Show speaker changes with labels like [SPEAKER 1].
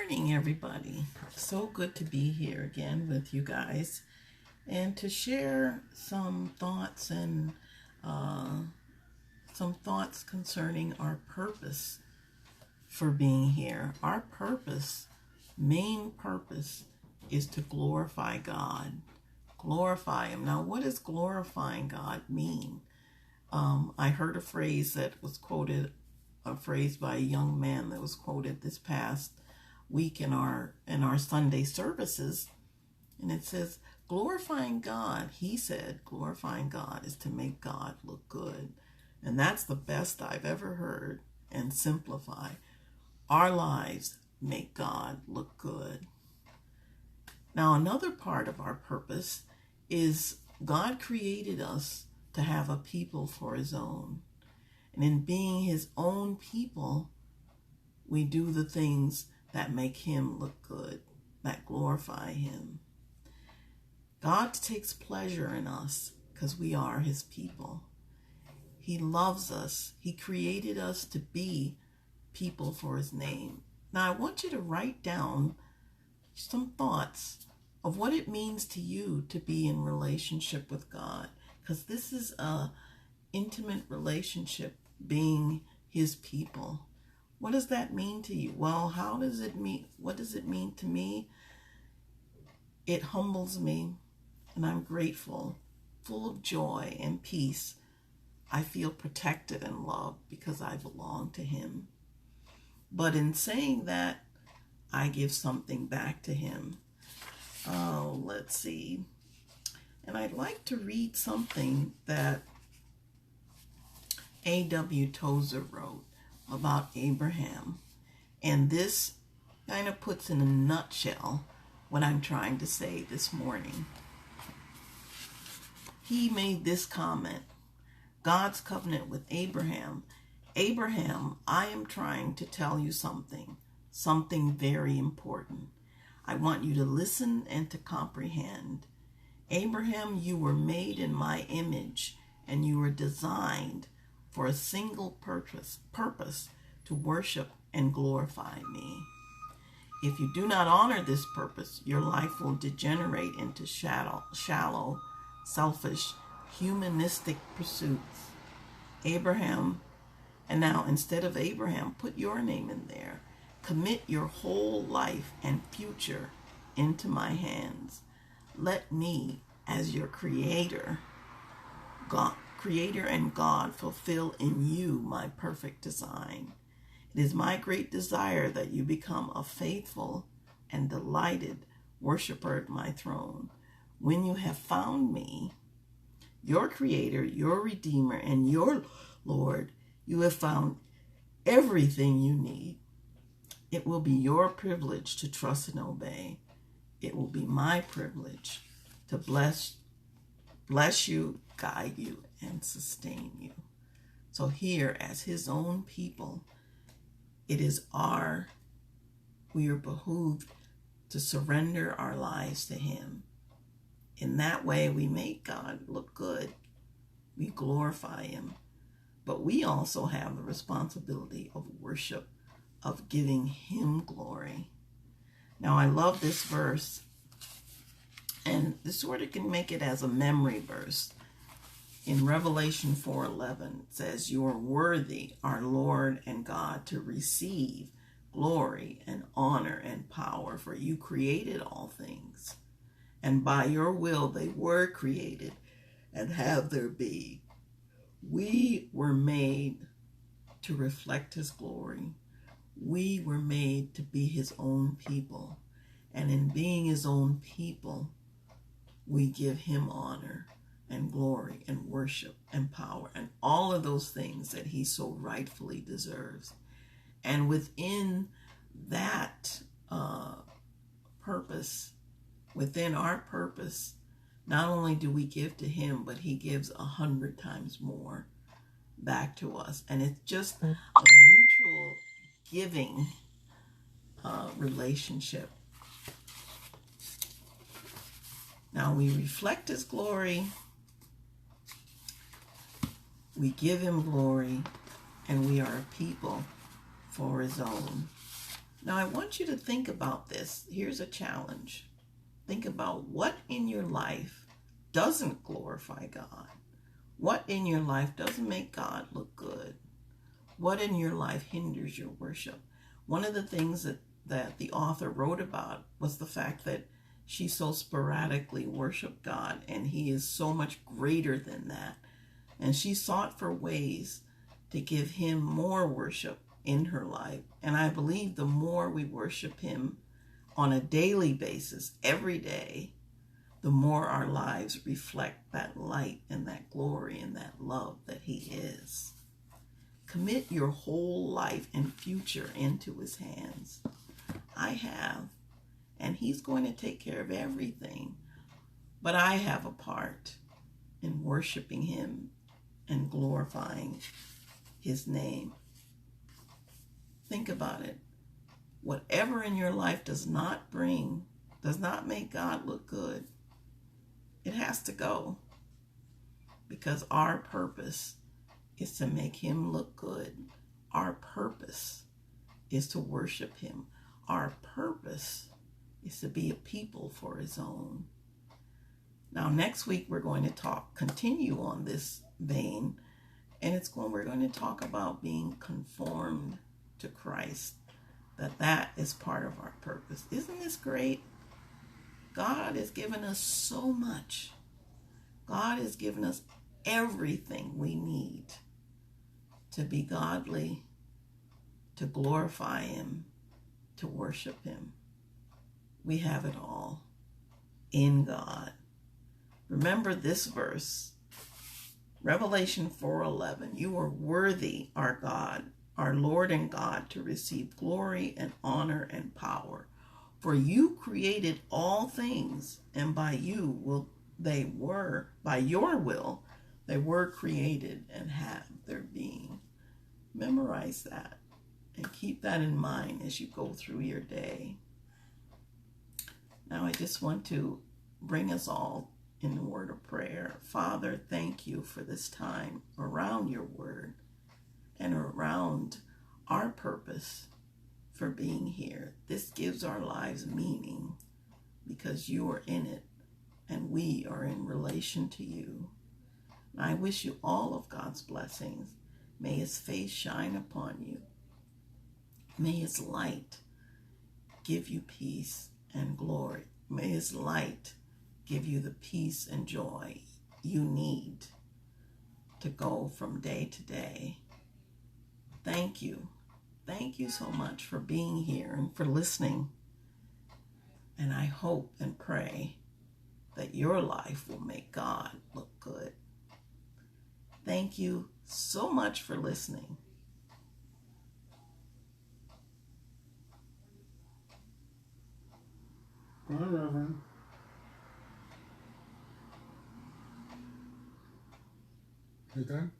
[SPEAKER 1] morning, everybody. So good to be here again with you guys and to share some thoughts and some thoughts concerning our purpose for being here. Our purpose, main purpose, is to glorify God. Glorify Him. Now, what does glorifying God mean? I heard a phrase that was quoted, a phrase by a young man that was quoted this past week in our Sunday services, and it says, glorifying God, he said, glorifying God is to make God look good. And that's the best I've ever heard. And simplify. Our lives make God look good. Now, another part of our purpose is God created us to have a people for His own. And in being His own people, we do the things that make Him look good, that glorify Him. God takes pleasure in us because we are His people. He loves us. He created us to be people for His name. Now, I want you to write down some thoughts of what it means to you to be in relationship with God, because this is an intimate relationship, being His people. What does that mean to you? Well, how does it mean? What does it mean to me? It humbles me, and I'm grateful, full of joy and peace. I feel protected and loved because I belong to Him. But in saying that, I give something back to Him. Oh, let's see. And I'd like to read something that A.W. Tozer wrote about Abraham. And this kind of puts in a nutshell what I'm trying to say this morning. He made this comment: God's covenant with Abraham. Abraham, I am trying to tell you something very important. I want you to listen and to comprehend. Abraham, you were made in my image, and you were designed for a single purpose, to worship and glorify me. If you do not honor this purpose, your life will degenerate into shallow, selfish, humanistic pursuits. Abraham, and now instead of Abraham, put your name in there. Commit your whole life and future into my hands. Let me, as your creator and God, fulfill in you my perfect design. It is my great desire that you become a faithful and delighted worshiper at my throne. When you have found me, your creator, your redeemer, and your Lord, you have found everything you need. It will be your privilege to trust and obey. It will be my privilege to bless you, guide you, and sustain you. So here, as His own people, we are behooved to surrender our lives to Him. In that way, we make God look good. We glorify Him. But we also have the responsibility of worship, of giving Him glory. Now, I love this verse, and this sort of can make it as a memory verse. In Revelation 4:11, it says, you are worthy, our Lord and God, to receive glory and honor and power, for you created all things, and by your will they were created and have their being. We were made to reflect His glory. We were made to be His own people. And in being His own people, we give Him honor and glory and worship and power and all of those things that He so rightfully deserves. And within that purpose, within our purpose, not only do we give to Him, but He gives 100 times more back to us. And it's just a mutual giving relationship. Now we reflect His glory, we give Him glory, and we are a people for His own. Now, I want you to think about this. Here's a challenge. Think about what in your life doesn't glorify God. What in your life doesn't make God look good? What in your life hinders your worship? One of the things that the author wrote about was the fact that she so sporadically worshiped God, and he is so much greater than that. And she sought for ways to give him more worship in her life. And I believe the more we worship him on a daily basis, every day, the more our lives reflect that light and that glory and that love that he is. Commit your whole life and future into his hands. I have, and he's going to take care of everything. But I have a part in worshiping him and glorifying his name. Think about it. Whatever in your life does not make God look good, it has to go. Because our purpose is to make him look good. Our purpose is to worship him. Our purpose is to be a people for his own. Now, next week we're going to continue on this vein, and we're going to talk about being conformed to Christ. That is part of our purpose. Isn't this great? God has given us so much. God has given us everything we need to be godly, to glorify him, to worship him. We have it all in God. Remember this verse, Revelation 4:11. You are worthy, our God, our Lord and God, to receive glory and honor and power. For you created all things, and by your will they were created and have their being. Memorize that and keep that in mind as you go through your day. Now I just want to bring us all in the word of prayer. Father, thank you for this time around your word and around our purpose for being here. This gives our lives meaning because you are in it and we are in relation to you. And I wish you all of God's blessings. May his face shine upon you. May his light give you peace and glory. May his light give you the peace and joy you need to go from day to day. Thank you. Thank you so much for being here and for listening. And I hope and pray that your life will make God look good. Thank you so much for listening.
[SPEAKER 2] Go on, Reverend. You done?